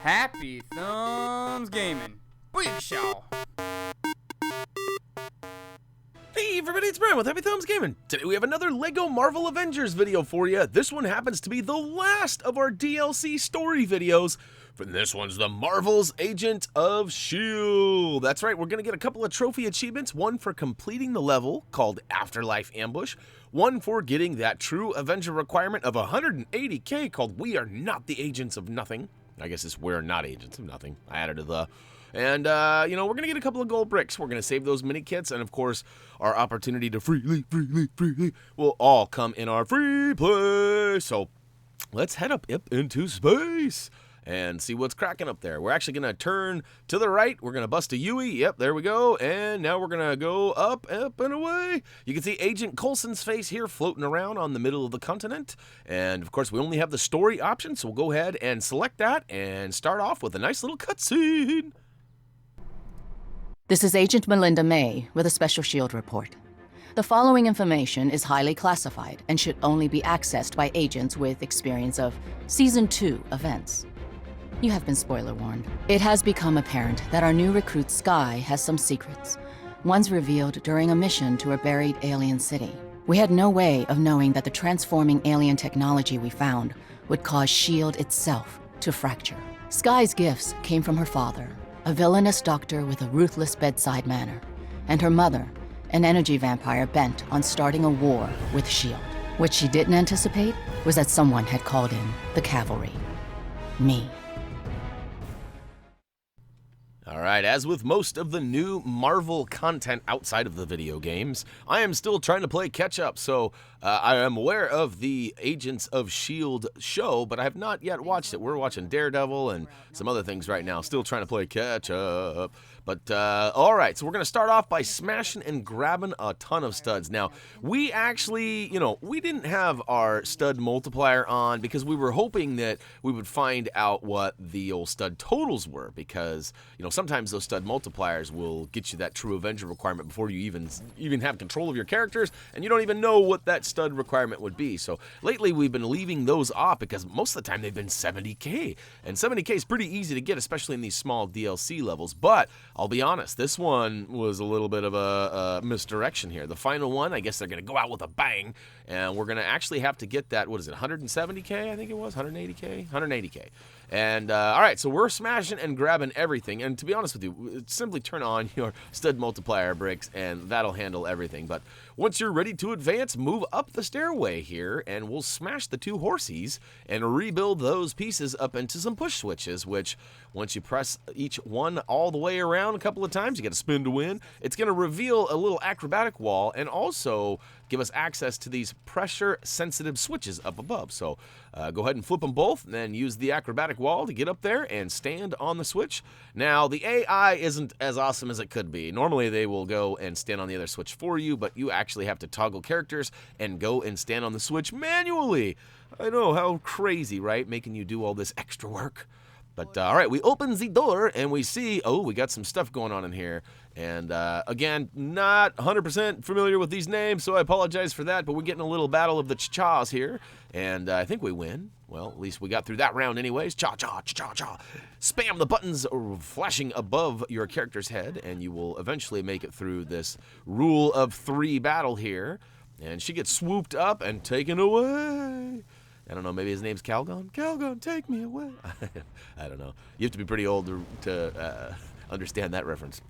Happy Thumbs Gaming. Booyah show. Hey everybody, it's Brian with Happy Thumbs Gaming. Today we have another LEGO Marvel Avengers video for you. This one happens to be the last of our DLC story videos. And this one's the Marvel's Agent of S.H.I.E.L.D. That's right, we're going to get a couple of trophy achievements. One for completing the level called Afterlife Ambush. One for getting that true Avenger requirement of 180k called We Are Not the Agents of Nothing. I guess it's We're Not Agents of Nothing. I added a the. And, you know, we're going to get a couple of gold bricks. We're going to save those mini kits. And, of course, our opportunity to freely will all come in our free play. So let's head up into space and see what's cracking up there. We're actually going to turn to the right. We're going to bust a Yui. Yep, there we go. And now we're going to go up, and away. You can see Agent Coulson's face here floating around on the middle of the continent. And, of course, we only have the story option, so we'll go ahead and select that and start off with a nice little cutscene. This is Agent Melinda May with a special S.H.I.E.L.D. report. The following information is highly classified and should only be accessed by agents with experience of Season 2 events. You have been spoiler warned. It has become apparent that our new recruit S.H.I.E.L.D. has some secrets, ones revealed during a mission to a buried alien city. We had no way of knowing that the transforming alien technology we found would cause S.H.I.E.L.D. itself to fracture. S.H.I.E.L.D.'s gifts came from her father, a villainous doctor with a ruthless bedside manner, and her mother, an energy vampire bent on starting a war with S.H.I.E.L.D. What she didn't anticipate was that someone had called in the cavalry. Me. Alright, as with most of the new Marvel content outside of the video games, I am still trying to play catch-up, so I am aware of the Agents of S.H.I.E.L.D. show, but I have not yet watched it. We're watching Daredevil and some other things right now, still trying to play catch-up. But, alright, so we're going to start off by smashing and grabbing a ton of studs. Now, we actually, you know, we didn't have our stud multiplier on because we were hoping that we would find out what the old stud totals were because, you know, sometimes those stud multipliers will get you that true Avenger requirement before you even have control of your characters, and you don't even know what that stud requirement would be. So lately we've been leaving those off because most of the time they've been 70k, and 70k is pretty easy to get, especially in these small DLC levels. But I'll be honest, this one was a little bit of a misdirection here. The final one, I guess they're going to go out with a bang, and we're going to actually have to get that, what is it, 170k, I think it was, 180k? 180k. And, alright, so we're smashing and grabbing everything, and to be honest with you, simply turn on your stud multiplier bricks, and that'll handle everything. But once you're ready to advance, move up the stairway here, and we'll smash the two horsies and rebuild those pieces up into some push switches, which, once you press each one all the way around a couple of times, you get a spin to win, it's going to reveal a little acrobatic wall, and also give us access to these pressure-sensitive switches up above. So go ahead and flip them both, and then use the acrobatic wall to get up there and stand on the switch. Now, the AI isn't as awesome as it could be. Normally, they will go and stand on the other switch for you, but you actually have to toggle characters and go and stand on the switch manually. I know, how crazy, right? Making you do all this extra work. But, all right, we open the door, and we see, oh, we got some stuff going on in here. And, again, not 100% familiar with these names, so I apologize for that. But we're getting a little battle of the cha-chas here, and I think we win. Well, at least we got through that round anyways. Cha-cha, cha-cha. Spam the buttons flashing above your character's head, and you will eventually make it through this rule of 3 battle here. And she gets swooped up and taken away. I don't know, maybe his name's Calgon? Calgon, take me away. I don't know. You have to be pretty old to understand that reference.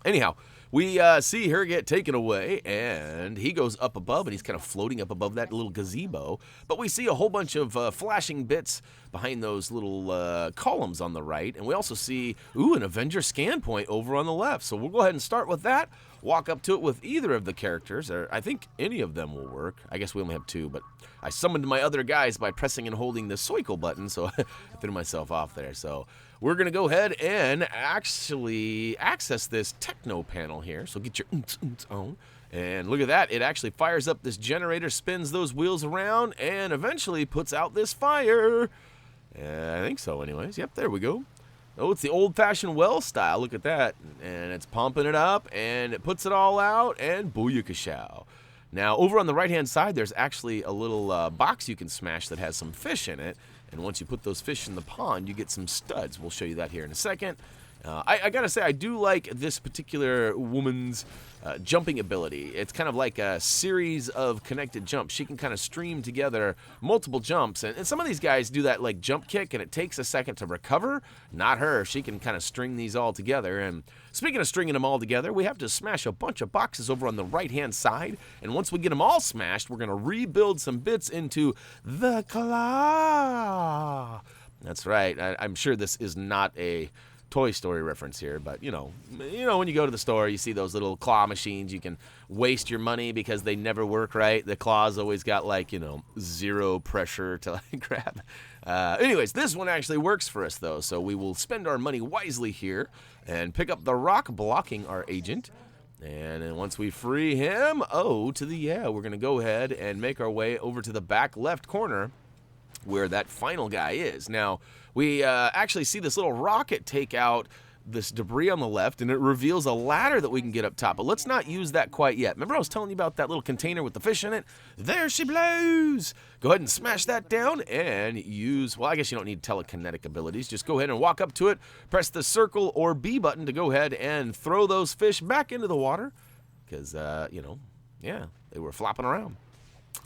Anyhow, we see her get taken away, and he goes up above, and he's kind of floating up above that little gazebo. But we see a whole bunch of flashing bits behind those little columns on the right, and we also see, ooh, an Avenger scan point over on the left. So we'll go ahead and start with that, walk up to it with either of the characters, or I think any of them will work. I guess we only have 2, but I summoned my other guys by pressing and holding the circle button, so I threw myself off there. So we're going to go ahead and actually access this techno panel here. So get your on. And look at that. It actually fires up this generator, spins those wheels around, and eventually puts out this fire. I think so anyways. Yep, there we go. Oh, it's the old-fashioned well style. Look at that. And it's pumping it up, and it puts it all out, and booyakashow. Now, over on the right-hand side, there's actually a little box you can smash that has some fish in it. And once you put those fish in the pond, you get some studs. We'll show you that here in a second. I gotta say, I do like this particular woman's jumping ability. It's kind of like a series of connected jumps. She can kind of stream together multiple jumps. And some of these guys do that like jump kick, and it takes a second to recover. Not her. She can kind of string these all together. And speaking of stringing them all together, we have to smash a bunch of boxes over on the right-hand side. And once we get them all smashed, we're going to rebuild some bits into the claw. That's right. I'm sure this is not a Toy Story reference here, but you know when you go to the store, you see those little claw machines. You can waste your money because they never work right. The claw's always got like, zero pressure to like grab. Anyways, this one actually works for us though, so we will spend our money wisely here and pick up the rock blocking our agent. And then once we free him, we're gonna go ahead and make our way over to the back left corner where that final guy is. Now, we actually see this little rocket take out this debris on the left, and it reveals a ladder that we can get up top. But let's not use that quite yet. Remember I was telling you about that little container with the fish in it? There she blows! Go ahead and smash that down and use, well, I guess you don't need telekinetic abilities. Just go ahead and walk up to it, press the circle or B button to go ahead and throw those fish back into the water. Because, they were flopping around.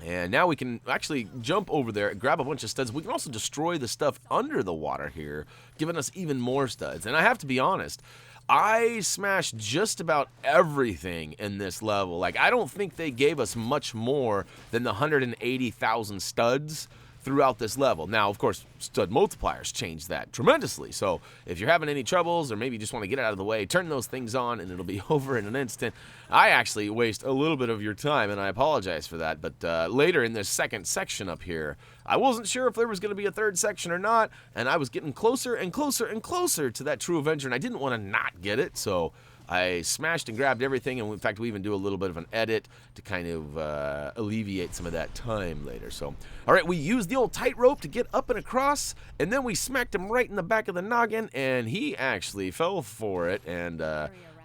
And now we can actually jump over there, grab a bunch of studs. We can also destroy the stuff under the water here, giving us even more studs. And I have to be honest, I smashed just about everything in this level. Like, I don't think they gave us much more than the 180,000 studs throughout this level. Now, of course, stud multipliers change that tremendously. So if you're having any troubles or maybe you just want to get it out of the way, turn those things on and it'll be over in an instant. I actually waste a little bit of your time, and I apologize for that. But later in this second section up here, I wasn't sure if there was going to be a third section or not, and I was getting closer and closer and closer to that true Avenger, and I didn't want to not get it, so I smashed and grabbed everything, and in fact, we even do a little bit of an edit to kind of alleviate some of that time later. So, all right, we used the old tightrope to get up and across, and then we smacked him right in the back of the noggin, and he actually fell for it, and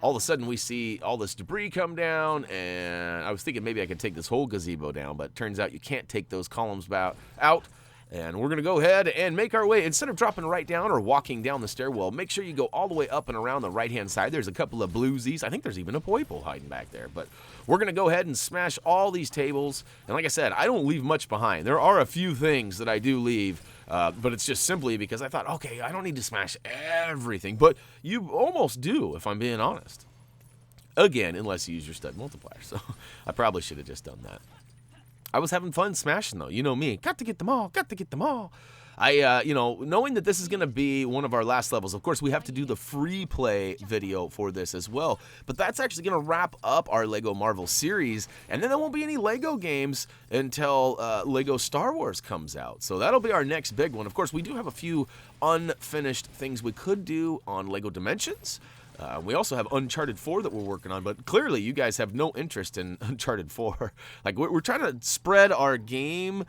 all of a sudden we see all this debris come down, and I was thinking maybe I could take this whole gazebo down, but it turns out you can't take those columns out. And we're going to go ahead and make our way. Instead of dropping right down or walking down the stairwell, make sure you go all the way up and around the right-hand side. There's a couple of bluesies. I think there's even a poipo hiding back there. But we're going to go ahead and smash all these tables. And like I said, I don't leave much behind. There are a few things that I do leave, but it's just simply because I thought, okay, I don't need to smash everything. But you almost do, if I'm being honest. Again, unless you use your stud multiplier. So I probably should have just done that. I was having fun smashing, though. You know me. Got to get them all. Got to get them all. Knowing that this is going to be one of our last levels, of course, we have to do the free play video for this as well. But that's actually going to wrap up our Lego Marvel series. And then there won't be any Lego games until Lego Star Wars comes out. So that'll be our next big one. Of course, we do have a few unfinished things we could do on Lego Dimensions. We also have Uncharted 4 that we're working on, but clearly you guys have no interest in Uncharted 4. Like, we're trying to spread our game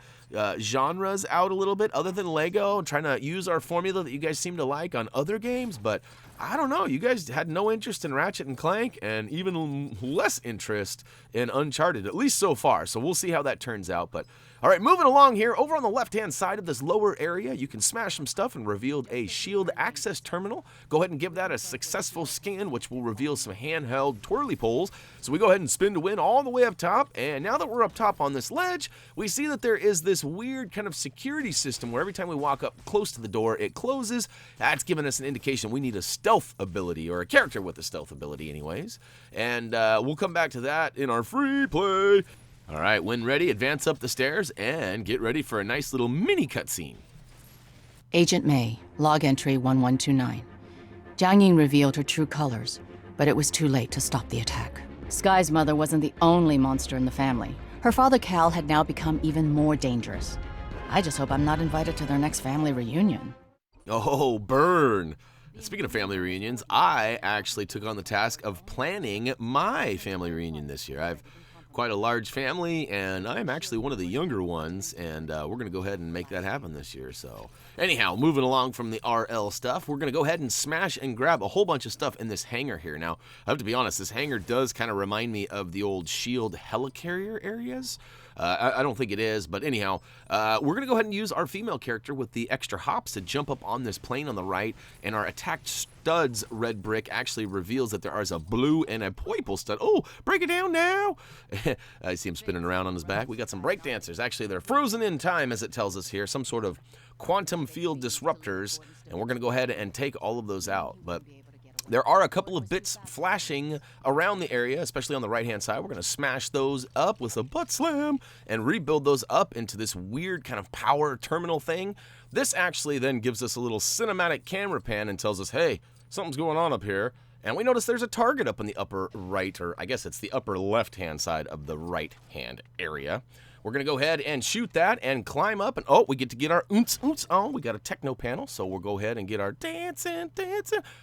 genres out a little bit other than Lego, and trying to use our formula that you guys seem to like on other games, but I don't know. You guys had no interest in Ratchet and Clank, and even less interest in Uncharted, at least so far, so we'll see how that turns out. But all right, moving along here, over on the left-hand side of this lower area, you can smash some stuff and revealed a S.H.I.E.L.D. access terminal. Go ahead and give that a successful scan, which will reveal some handheld twirly poles. So we go ahead and spin to win all the way up top, and now that we're up top on this ledge, we see that there is this weird kind of security system where every time we walk up close to the door, it closes. That's giving us an indication we need a stealth ability, or a character with a stealth ability anyways. And we'll come back to that in our free play. All right, when ready, advance up the stairs and get ready for a nice little mini cutscene. Agent May, log entry 1129. Jiang Ying revealed her true colors, but it was too late to stop the attack. Sky's mother wasn't the only monster in the family. Her father Cal had now become even more dangerous. I just hope I'm not invited to their next family reunion. Oh, burn. Speaking of family reunions, I actually took on the task of planning my family reunion this year. I've quite a large family, and I'm actually one of the younger ones, and we're going to go ahead and make that happen this year. So anyhow, moving along from the RL stuff, we're going to go ahead and smash and grab a whole bunch of stuff in this hangar here. Now, I have to be honest, this hangar does kind of remind me of the old S.H.I.E.L.D. helicarrier areas. I don't think it is, but anyhow, we're going to go ahead and use our female character with the extra hops to jump up on this plane on the right, and our attacked studs red brick actually reveals that there is a blue and a purple stud. Oh, break it down now. I see him spinning around on his back. We got some break dancers. Actually, they're frozen in time, as it tells us here, some sort of quantum field disruptors, and we're going to go ahead and take all of those out. But there are a couple of bits flashing around the area, especially on the right-hand side. We're going to smash those up with a butt slam and rebuild those up into this weird kind of power terminal thing. This actually then gives us a little cinematic camera pan and tells us, hey, something's going on up here. And we notice there's a target up in the upper right, or I guess it's the upper left-hand side of the right-hand area. We're going to go ahead and shoot that and climb up. And, oh, we get to get our oonts on. We got a techno panel, so we'll go ahead and get our dancing.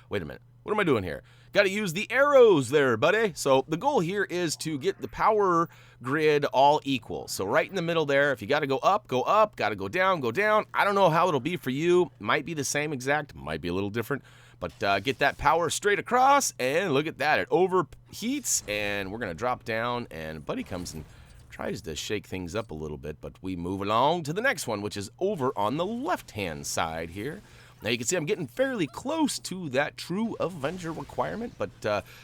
Wait a minute. What am I doing here? Got to use the arrows there, buddy. So the goal here is to get the power grid all equal. So right in the middle there, if you got to go up, go up. Got to go down, go down. I don't know how it'll be for you. Might be the same exact, might be a little different. But get that power straight across, and look at that. It overheats, and we're going to drop down, and buddy comes and tries to shake things up a little bit, but we move along to the next one, which is over on the left-hand side here. Now you can see I'm getting fairly close to that true Avenger requirement, but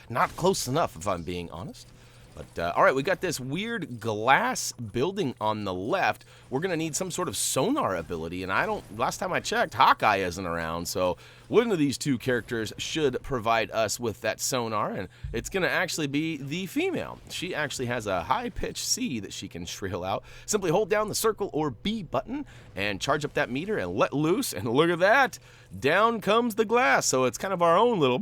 not close enough if I'm being honest. But all right, we got this weird glass building on the left. We're gonna need some sort of sonar ability, and last time I checked, Hawkeye isn't around, so one of these two characters should provide us with that sonar, and it's gonna actually be the female. She actually has a high-pitched C that she can shrill out. Simply hold down the circle or B button and charge up that meter and let loose, and look at that, down comes the glass. So it's kind of our own little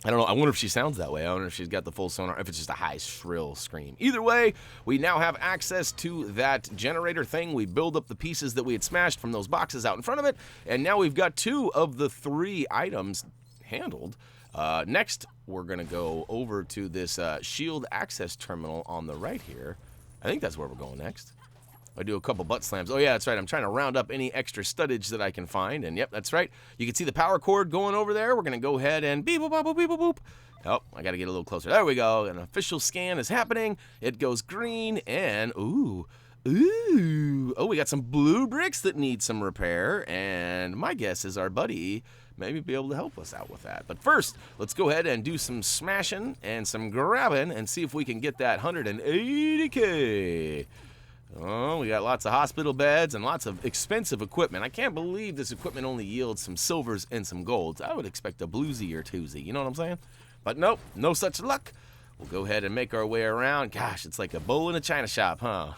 I don't know, I wonder if she sounds that way. I wonder if she's got the full sonar, if it's just a high, shrill scream. Either way, we now have access to that generator thing. We build up the pieces that we had smashed from those boxes out in front of it, and now we've got 2 of the 3 items handled. Next, we're going to go over to this S.H.I.E.L.D. access terminal on the right here. I think that's where we're going next. I do a couple butt slams. Oh, yeah, that's right. I'm trying to round up any extra studdage that I can find. And, yep, that's right. You can see the power cord going over there. We're going to go ahead and beep, boop, boop, boop, boop, boop. Oh, I got to get a little closer. There we go. An official scan is happening. It goes green and, ooh. Oh, we got some blue bricks that need some repair. And my guess is our buddy maybe be able to help us out with that. But first, let's go ahead and do some smashing and some grabbing and see if we can get that 180K. Oh, we got lots of hospital beds and lots of expensive equipment. I can't believe this equipment only yields some silvers and some golds. I would expect a bluesy or twosie, you know what I'm saying? But nope, no such luck. We'll go ahead and make our way around. Gosh, it's like a bull in a china shop, huh?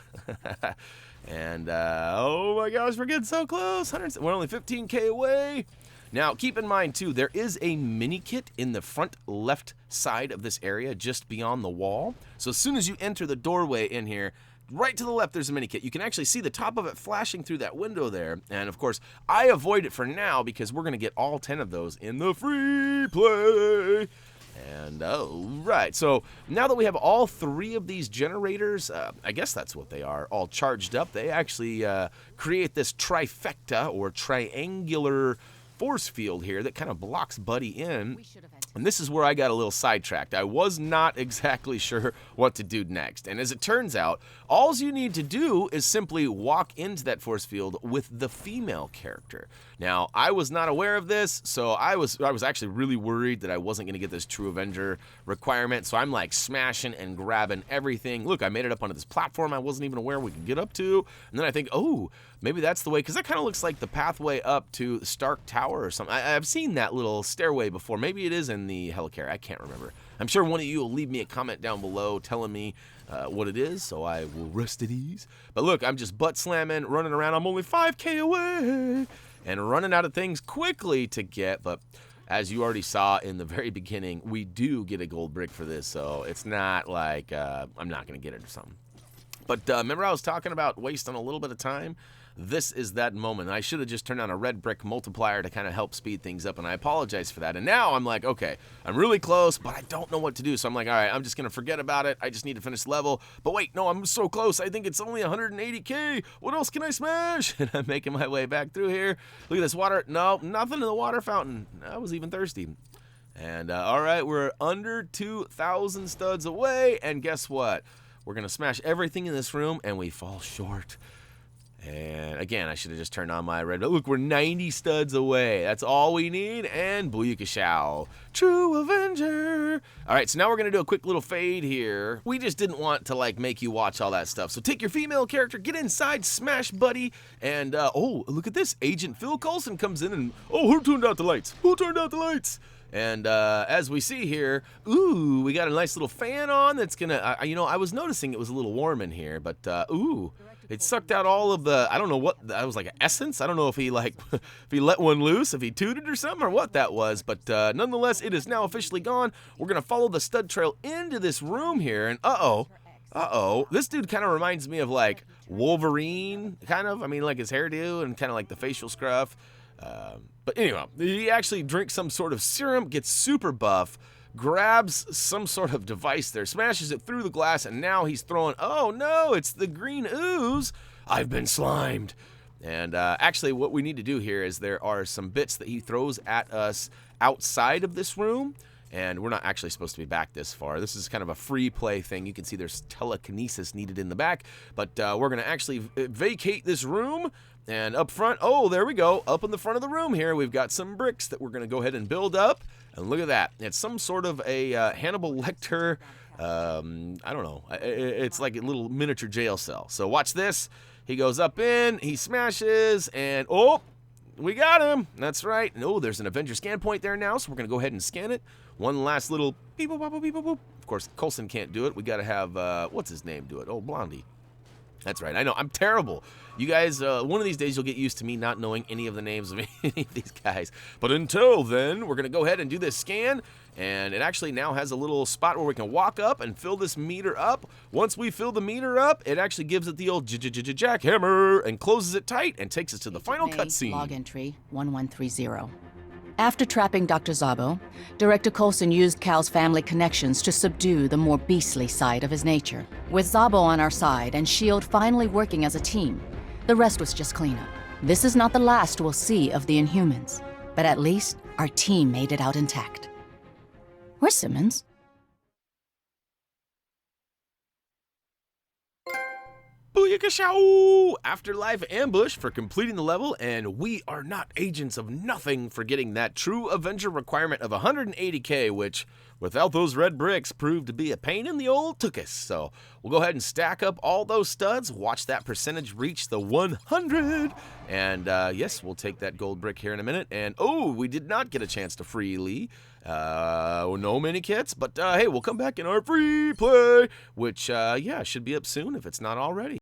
And, oh my gosh, we're getting so close. We're only 15K away. Now, keep in mind, too, there is a mini kit in the front left side of this area just beyond the wall. So as soon as you enter the doorway in here, right to the left, there's a mini kit. You can actually see the top of it flashing through that window there. And, of course, I avoid it for now because we're going to get all 10 of those in the free play. And, all right, so now that we have all 3 of these generators, I guess that's what they are, all charged up, they actually create this trifecta or triangular force field here that kind of blocks Buddy in. And this is where I got a little sidetracked. I was not exactly sure what to do next. And as it turns out, all you need to do is simply walk into that force field with the female character. Now, I was not aware of this, so I was actually really worried that I wasn't going to get this True Avenger requirement. So I'm like smashing and grabbing everything. Look, I made it up onto this platform I wasn't even aware we could get up to. And then I think, oh, maybe that's the way, because that kind of looks like the pathway up to the Stark Tower or something. I've seen that little stairway before. Maybe it is in the helicarrier. I can't remember. I'm sure one of you will leave me a comment down below telling me what it is, so I will rest at ease. But look, I'm just butt slamming, running around. I'm only 5K away and running out of things quickly to get. But as you already saw in the very beginning, we do get a gold brick for this, so it's not like I'm not going to get it or something. But remember I was talking about wasting a little bit of time? This is that moment. I should have just turned on a red brick multiplier to kind of help speed things up, and I apologize for that. And now I'm like, okay, I'm really close, but I don't know what to do. So I'm like, all right, I'm just going to forget about it. I just need to finish the level. But wait, no, I'm so close. I think it's only 180K. What else can I smash? And I'm making my way back through here. Look at this water. No, nothing in the water fountain. I was even thirsty. And all right, we're under 2,000 studs away. And guess what? We're going to smash everything in this room, and we fall short. And again, I should have just turned on my red. But look, we're 90 studs away. That's all we need. And booyakashow. True Avenger. All right, so now we're going to do a quick little fade here. We just didn't want to, like, make you watch all that stuff. So take your female character, get inside, smash buddy. And, oh, look at this. Agent Phil Coulson comes in and, oh, who turned out the lights? Who turned out the lights? And as we see here, ooh, we got a nice little fan on that's gonna, you know, I was noticing it was a little warm in here, but ooh, it sucked out all of the, I don't know what, that was like an essence. I don't know if he like, if he let one loose, if he tooted or something or what that was, but nonetheless, it is now officially gone. We're gonna follow the stud trail into this room here, and uh-oh, this dude kind of reminds me of like Wolverine, kind of. I mean, like his hairdo and kind of like the facial scruff. But anyway, he actually drinks some sort of serum, gets super buff, grabs some sort of device there, smashes it through the glass, and now he's throwing, oh no, it's the green ooze. I've been slimed. And actually what we need to do here is there are some bits that he throws at us outside of this room, and we're not actually supposed to be back this far. This is kind of a free play thing. You can see there's telekinesis needed in the back, but we're going to actually vacate this room. And up front, oh, there we go. Up in the front of the room here, we've got some bricks that we're going to go ahead and build up. And look at that. It's some sort of a Hannibal Lecter, I don't know. It's like a little miniature jail cell. So watch this. He goes up in, he smashes, and oh, we got him. That's right. And oh, there's an Avenger scan point there now, so we're going to go ahead and scan it. One last little beep, boop, boop, beep, boop, boop. Of course, Coulson can't do it. We got to have, what's his name do it? Oh, Blondie. That's right. I know. I'm terrible. You guys, one of these days you'll get used to me not knowing any of the names of any of these guys. But until then, we're going to go ahead and do this scan. And it actually now has a little spot where we can walk up and fill this meter up. Once we fill the meter up, it actually gives it the old jackhammer and closes it tight and takes us to the final cutscene. Log entry 1130. After trapping Dr. Zabo, Director Coulson used Cal's family connections to subdue the more beastly side of his nature. With Zabo on our side and S.H.I.E.L.D. finally working as a team, the rest was just cleanup. This is not the last we'll see of the Inhumans, but at least our team made it out intact. Where's Simmons? Booyakashow! Afterlife ambush for completing the level, and we are not agents of nothing for getting that true Avenger requirement of 180K, which, without those red bricks, proved to be a pain in the old tuchus. So we'll go ahead and stack up all those studs, watch that percentage reach the 100, and yes, we'll take that gold brick here in a minute. And oh, we did not get a chance to freely. No mini kits, but hey, we'll come back in our free play, which yeah, should be up soon if it's not already.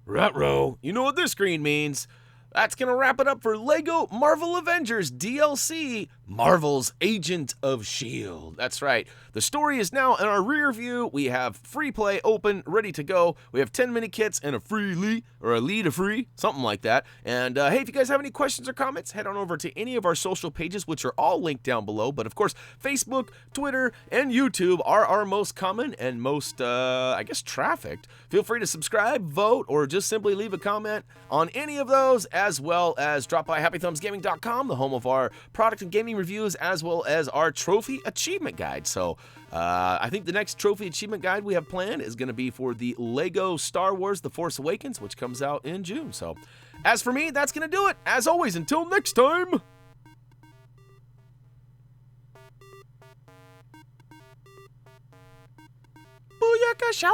Ruh-roh, you know what this screen means. That's gonna wrap it up for LEGO Marvel Avengers DLC, Marvel's Agent of S.H.I.E.L.D. That's right. The story is now in our rear view. We have free play open, ready to go. We have 10 mini kits and a free lead, or a lead a free, something like that. And hey, if you guys have any questions or comments, head on over to any of our social pages, which are all linked down below. But of course, Facebook, Twitter, and YouTube are our most common and most, I guess, trafficked. Feel free to subscribe, vote, or just simply leave a comment on any of those, as well as drop by HappyThumbsGaming.com, the home of our product and gaming reviews, as well as our trophy achievement guide. So I think the next trophy achievement guide we have planned is going to be for the LEGO Star Wars The Force Awakens, which comes out in June. So as for me, that's going to do it. As always, until next time. Booyakashow!